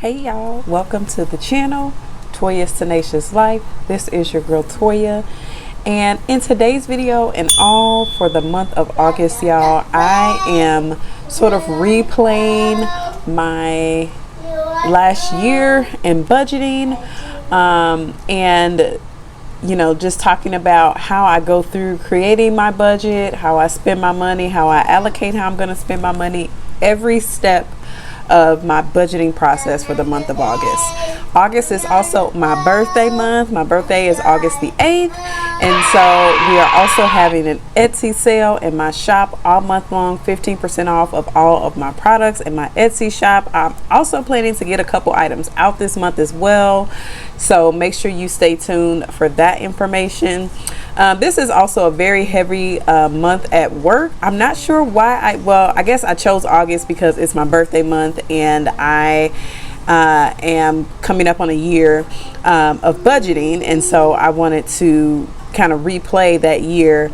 Hey y'all, welcome to the channel, Toyastenaciously. This is your girl Toya, and in today's video and all for the month of August, y'all, I am sort of replaying my last year in budgeting, and just talking about how I go through creating my budget, how I spend my money, how I allocate how I'm going to spend my money, every step of my budgeting process for the month of August. August is also my birthday month. My birthday is August the 8th, and so we are also having an Etsy sale in my shop all month long, 15% off of all of my products in my Etsy shop. I'm also planning to get a couple items out this month as well, so make sure you stay tuned for that information. This is also a very heavy month at work. I'm not sure why I guess I chose August because it's my birthday month, and I am coming up on a year of budgeting, and so I wanted to kind of replay that year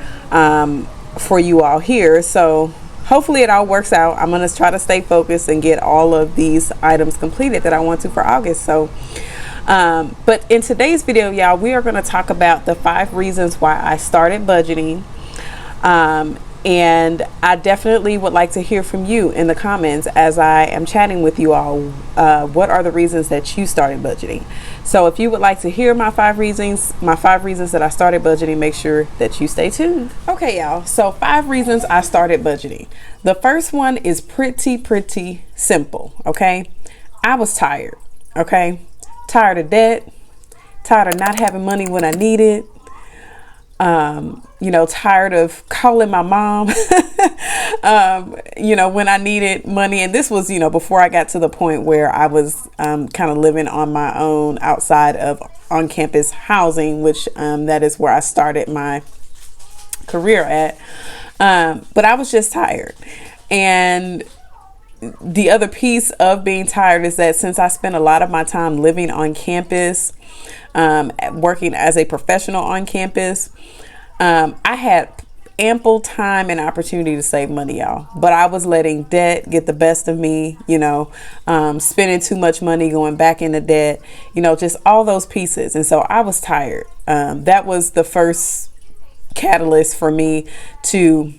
for you all here. So hopefully it all works out. I'm going to try to stay focused and get all of these items completed that I want to for August. So but in today's video, y'all, we are going to talk about the 5 reasons why I started budgeting. And I definitely would like to hear from you in the comments as I am chatting with you all. What are the reasons that you started budgeting? So if you would like to hear my 5 reasons that I started budgeting, make sure that you stay tuned. Okay, y'all. So 5 reasons I started budgeting. The first one is pretty simple. Okay. I was tired. Okay. Tired of debt, tired of not having money when I need it, tired of calling my mom, when I needed money. And this was, before I got to the point where I was kind of living on my own outside of on-campus housing, which that is where I started my career at. But I was just tired. And the other piece of being tired is that since I spent a lot of my time living on campus, working as a professional on campus, I had ample time and opportunity to save money, y'all. But I was letting debt get the best of me, spending too much money, going back into debt, just all those pieces. And so I was tired. That was the first catalyst for me to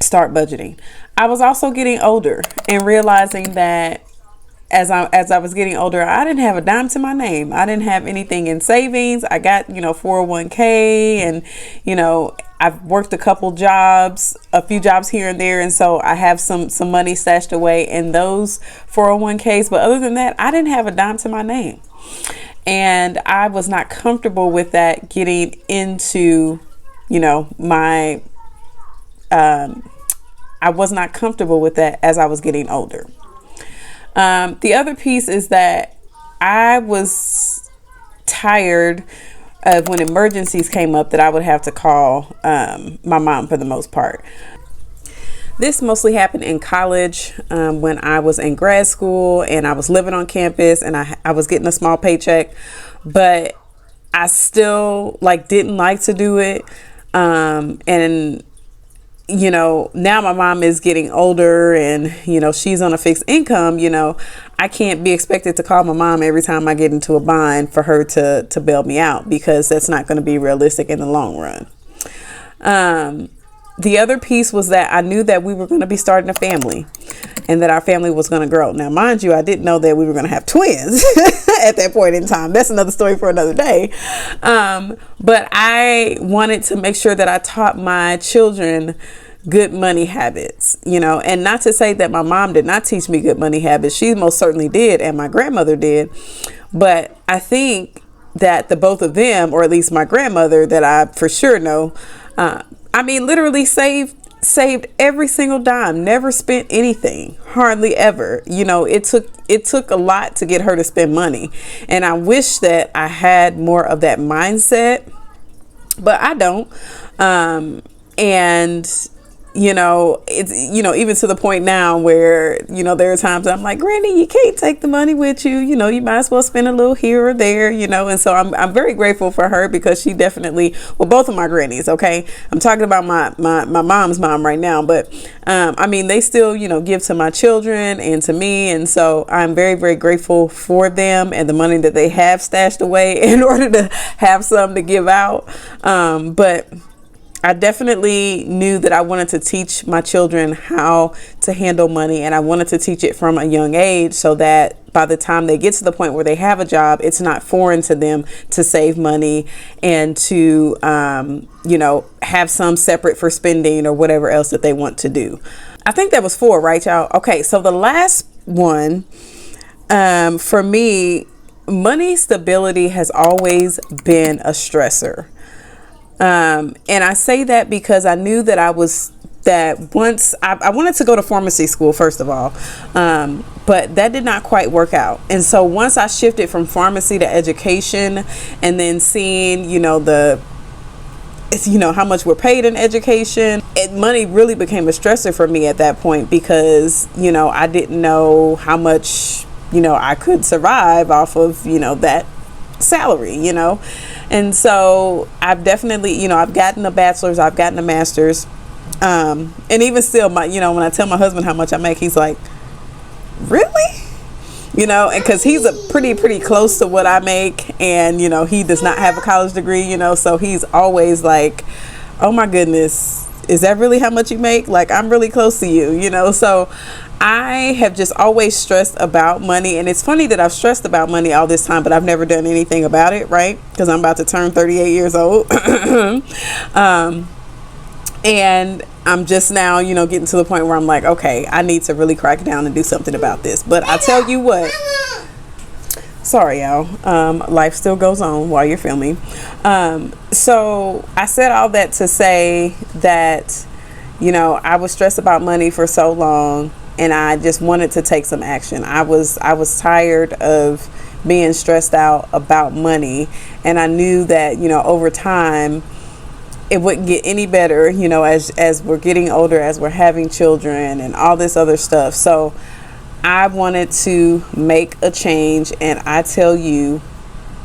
start budgeting. I was also getting older and realizing that as I was getting older, I didn't have a dime to my name. I didn't have anything in savings. I got, 401k, and, I've worked a few jobs here and there. And so I have some money stashed away in those 401ks. But other than that, I didn't have a dime to my name. And I was not comfortable with that getting into, my, I was not comfortable with that as I was getting older. The other piece is that I was tired of when emergencies came up that I would have to call my mom for the most part. This mostly happened in college when I was in grad school and I was living on campus and I was getting a small paycheck, but I still didn't like to do it. And now my mom is getting older and, she's on a fixed income, I can't be expected to call my mom every time I get into a bind for her to bail me out, because that's not going to be realistic in the long run. The other piece was that I knew that we were going to be starting a family and that our family was going to grow. Now, mind you, I didn't know that we were going to have twins at that point in time. That's another story for another day. But I wanted to make sure that I taught my children good money habits, and not to say that my mom did not teach me good money habits. She most certainly did. And my grandmother did. But I think that the both of them, or at least my grandmother that I for sure know, literally saved every single dime, never spent anything, hardly ever. It took a lot to get her to spend money. And I wish that I had more of that mindset, but I don't. And you know, it's, you know, even to the point now where, you know, there are times I'm like, Granny, you can't take the money with you. You know, you might as well spend a little here or there, you know. And so I'm very grateful for her, because she definitely, well, both of my grannies, okay, I'm talking about my mom's mom right now, but I mean, they still, you know, give to my children and to me. And so I'm very, very grateful for them and the money that they have stashed away in order to have some to give out. But I definitely knew that I wanted to teach my children how to handle money, and I wanted to teach it from a young age so that by the time they get to the point where they have a job, it's not foreign to them to save money and to, you know, have some separate for spending or whatever else that they want to do. I think that was 4, right, y'all? Okay, so the last one, for me, money stability has always been a stressor. And I say that because I knew that once I wanted to go to pharmacy school, first of all, but that did not quite work out. And so once I shifted from pharmacy to education, and then seeing, you know, how much we're paid in education, money really became a stressor for me at that point, because, you know, I didn't know how much, you know, I could survive off of, you know, that salary, you know. And so I've definitely, you know, I've gotten a bachelor's, I've gotten a master's, and even still, you know, when I tell my husband how much I make, he's like, really? You know, and because he's pretty close to what I make, and, you know, he does not have a college degree, you know, so he's always like, oh my goodness, is that really how much you make? Like, I'm really close to you, you know. So I have just always stressed about money, and it's funny that I've stressed about money all this time, but I've never done anything about it, right? Because I'm about to turn 38 years old. And I'm just now, you know, getting to the point where I'm like, okay, I need to really crack down and do something about this. But I tell you what, sorry, y'all, life still goes on while you're filming. So I said all that to say that, you know, I was stressed about money for so long, and I just wanted to take some action. I was tired of being stressed out about money, and I knew that, you know, over time it wouldn't get any better, you know, as we're getting older, as we're having children and all this other stuff. So I wanted to make a change, and I tell you,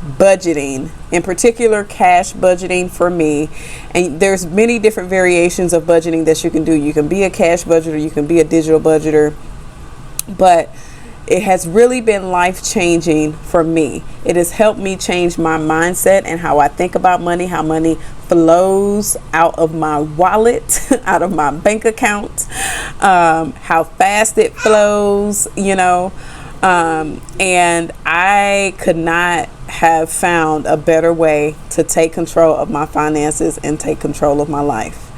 budgeting, in particular cash budgeting for me, and there's many different variations of budgeting that you can do. You can be a cash budgeter, you can be a digital budgeter, but it has really been life-changing for me. It has helped me change my mindset and how I think about money, how money flows out of my wallet, out of my bank account, how fast it flows, you know. And I could not have found a better way to take control of my finances and take control of my life.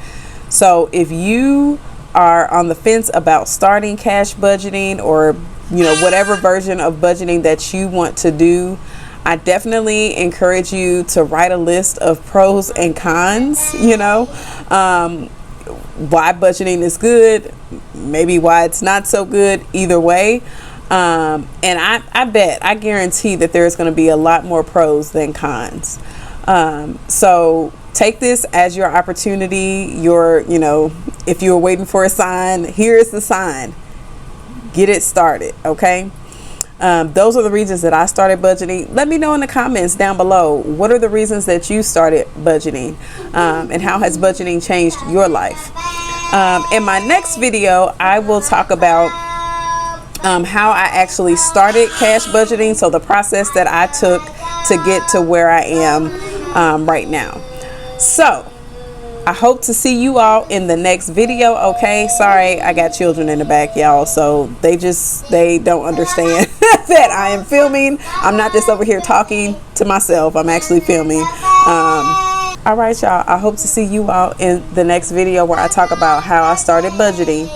So if you are on the fence about starting cash budgeting, or, you know, whatever version of budgeting that you want to do, I definitely encourage you to write a list of pros and cons, you know, why budgeting is good, maybe why it's not so good, either way. And I guarantee that there's going to be a lot more pros than cons. So take this as your opportunity. You know, if you were waiting for a sign, here is the sign. Get it started. Okay. Those are the reasons that I started budgeting. Let me know in the comments down below, what are the reasons that you started budgeting, and how has budgeting changed your life? In my next video, I will talk about how I actually started cash budgeting. So the process that I took to get to where I am right now. So I hope to see you all in the next video. Okay, sorry, I got children in the back, y'all, so they don't understand that I am filming. I'm not just over here talking to myself, I'm actually filming. All right, y'all, I hope to see you all in the next video where I talk about how I started budgeting.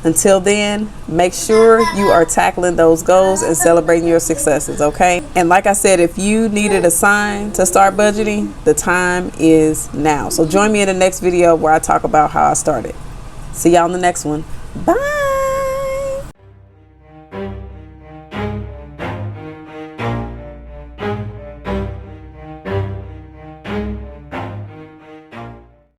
Until then, make sure you are tackling those goals and celebrating your successes, okay? And like I said, if you needed a sign to start budgeting, the time is now. So join me in the next video where I talk about how I started. See y'all in the next one. Bye.